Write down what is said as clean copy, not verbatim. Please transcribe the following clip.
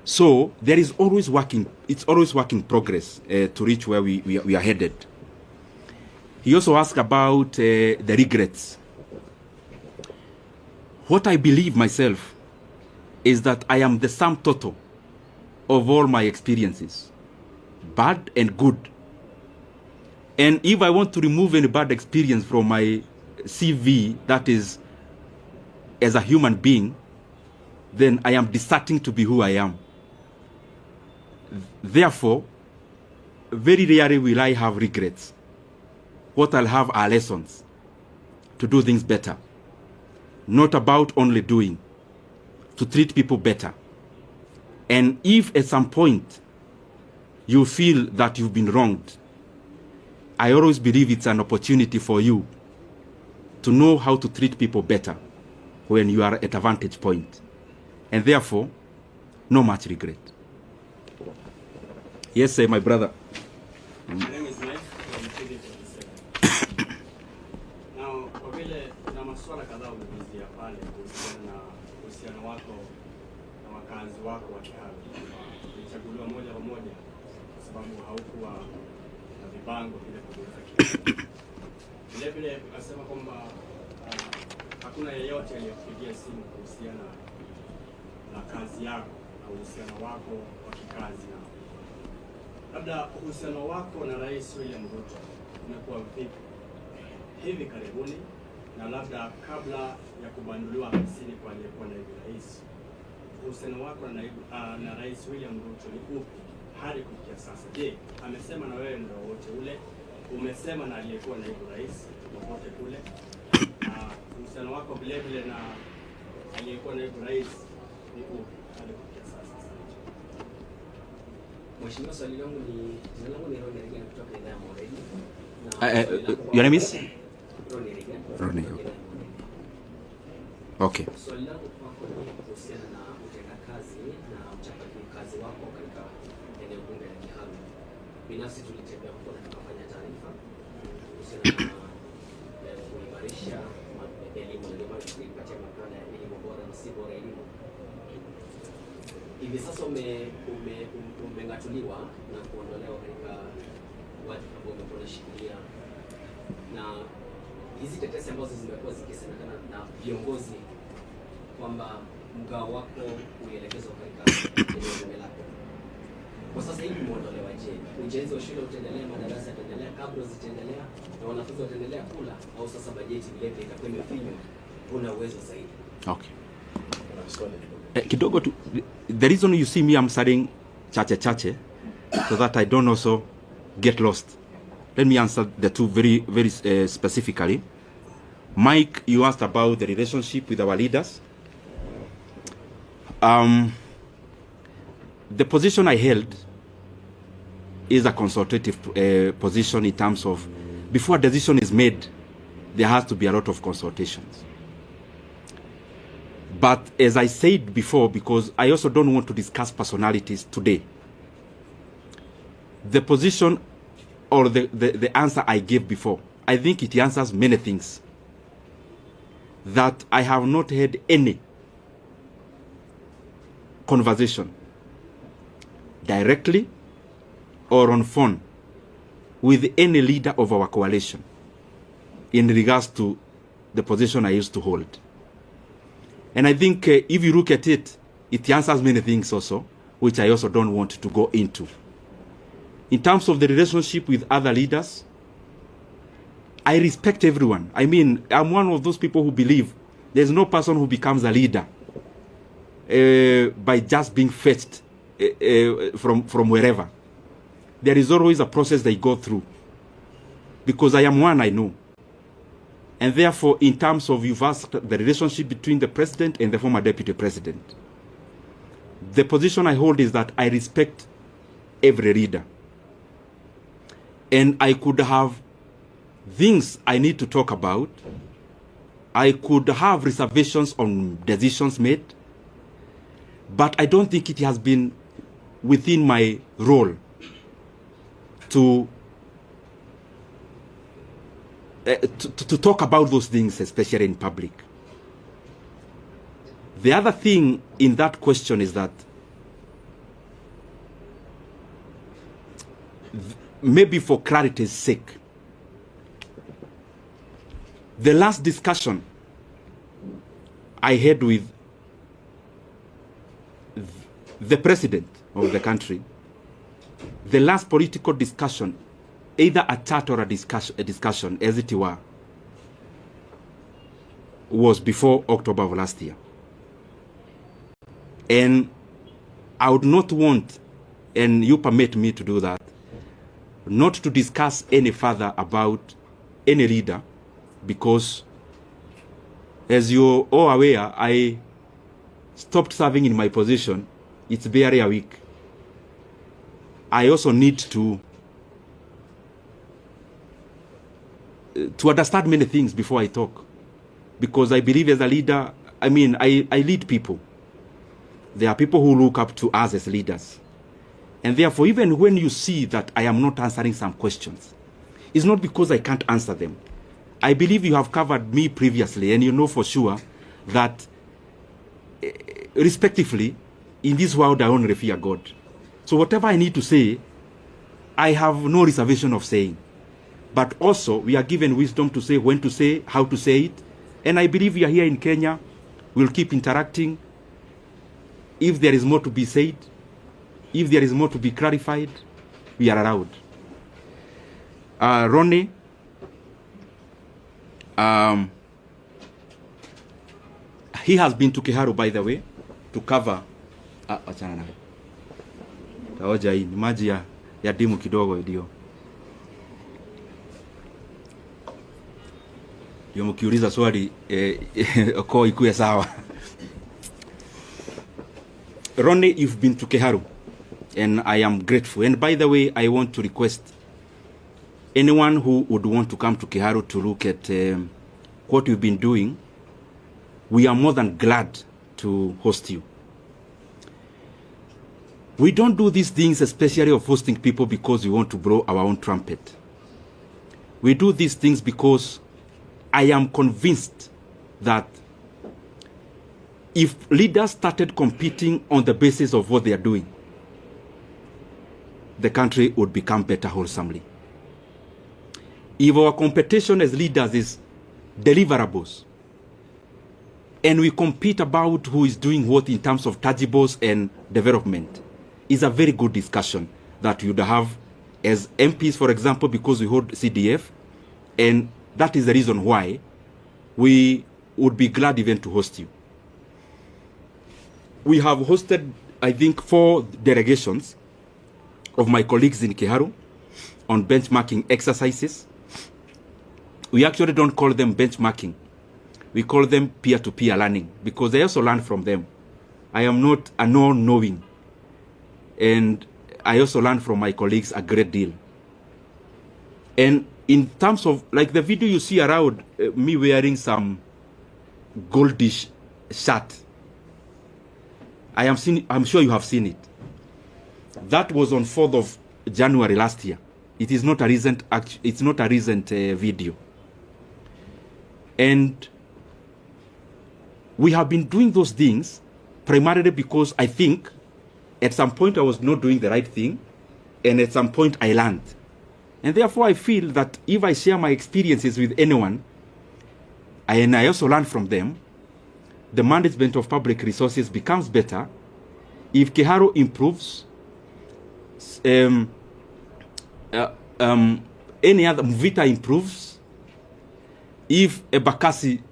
So there is always it's always work in progress to reach where we are headed. He also asked about the regrets. What I believe myself is that I am the sum total of all my experiences, bad and good. And if I want to remove any bad experience from my CV, that is, as a human being, then I am deserting to be who I am. Therefore, very rarely will I have regrets. What I'll have are lessons to do things better. Not about only doing, to treat people better. And if at some point you feel that you've been wronged, I always believe it's an opportunity for you to know how to treat people better when you are at a vantage point. And therefore, no much regret. Yes, my brother. My name is Mike from TV 47. Now, kwa vile kuna maswala kadhaa umezungumzia pale kuhusiana na uhusiano wako na wakazi wako wa Kiharu. Ulichaguliwa moja kwa moja kwa sababu haukuwa na vibango vile kutoka Kiharu. Vile vile ukasema kwamba hakuna yeyote aliyekupigia simu kuhusiana na kazi yako na uhusiano wako wa kikazi na labda uhusiano wako na Rais William Ruto umekuwa vipi hivi karibuni, na labda kabla ya kubanduliwa hamsini kwa aliyekuwa naibu rais, uhusiano wako na Rais William Ruto ni upi hadi kufikia sasa? Je, amesema na wewe muda wote ule? Umesema na aliyekuwa naibu rais popote kule? Uhusiano wako vile vile na aliyekuwa naibu rais ni upi hadi kufikia sasa? Mheshimiwa, swali langu ni jina langu ni Heri kutoka idhaa ya Moreni. Your name is? Ronny. Okay. Swali langu kwako ni kuhusiana na utendakazi na uchapakazi wako katika eneo bunge la Kiharu. Binafsi tulitembea huko na tukafanya taarifa kuhusiana na kuimarisha elimu, ndio maana tulipatia makala ya elimu bora na si bora elimu. Hivi sasa umengatuliwa na kuondolewa katika wadhifa ambao umekuwa unashikilia, na hizi tetesi ambazo zimekuwa zikisemekana na viongozi kwamba mgao wako ulielekezwa katika eneo bunge lako, kwa sasa hivi umeondolewa. Je, ujenzi wa shule utaendelea, madarasa yataendelea, kabla zitaendelea na wanafunzi wataendelea kula, au sasa bajeti vile itakuwa imefinywa, una uwezo zaidi? Okay. Kidogo tu, the reason you see me I'm studying chache so that I don't also get lost. Let me answer the two very specifically. Mike, you asked about the relationship with our leaders. The position I held is a consultative position in terms of before a decision is made, there has to be a lot of consultations. But as I said before, because I also don't want to discuss personalities today, the position or the answer I gave before, I think it answers many things. That I have not had any conversation directly or on phone with any leader of our coalition in regards to the position I used to hold. And I think if you look at it, it answers many things also, which I also don't want to go into. In terms of the relationship with other leaders, I respect everyone. I mean, I'm one of those people who believe there's no person who becomes a leader by just being fetched from wherever. There is always a process they go through. Because I am one, I know. And therefore, in terms of you've asked the relationship between the president and the former deputy president, the position I hold is that I respect every leader. And I could have things I need to talk about. I could have reservations on decisions made. But I don't think it has been within my role to talk about those things, especially in public. The other thing in that question is that maybe for clarity's sake, the last discussion I had with the president of the country, the last political discussion, either a chat or a discussion as it were, was before October of last year. And I would not want, and you permit me to do that, not to discuss any further about any leader, because as you're all aware, I stopped serving in my position. It's barely a week. I also need to understand many things before I talk, because I believe as a leader, I mean, I lead people. There are people who look up to us as leaders. And therefore, even when you see that I am not answering some questions, it's not because I can't answer them. I believe you have covered me previously, and you know for sure that, respectively, in this world, I only fear God. So whatever I need to say, I have no reservation of saying. But also, we are given wisdom to say when to say, how to say it. And I believe we are here in Kenya. We'll keep interacting. If there is more to be said, if there is more to be clarified, we are allowed. Ronnie, he has been to Kiharu, by the way, to cover. Achana na taoja hii ni maji ya dimu kidogo ndio mkiuliza swali kwa ikuwe sawa. Ronnie, you've been to Kiharu, and I am grateful. And by the way, I want to request anyone who would want to come to Kiharu to look at what you've been doing. We are more than glad to host you. We don't do these things, especially of hosting people, because we want to blow our own trumpet. We do these things because I am convinced that if leaders started competing on the basis of what they are doing, the country would become better wholesomely. If our competition as leaders is deliverables, and we compete about who is doing what in terms of tangibles and development, is a very good discussion that you'd have as MPs, for example, because we hold CDF, and that is the reason why we would be glad even to host you. We have hosted, I think, 4 delegations of my colleagues in Kiharu on benchmarking exercises. We actually don't call them benchmarking. We call them peer-to-peer learning, because I also learn from them. I am not a non-knowing. And I also learn from my colleagues a great deal. And in terms of, like the video you see around, me wearing some goldish shirt, I'm sure you have seen it. That was on 4th of January last year. It is not a recent, it's not a recent video. And we have been doing those things primarily because I think at some point I was not doing the right thing, and at some point I learned. And therefore I feel that if I share my experiences with anyone, and I also learn from them, the management of public resources becomes better. If Kiharu improves, any other Mvita improves, if Ebakasi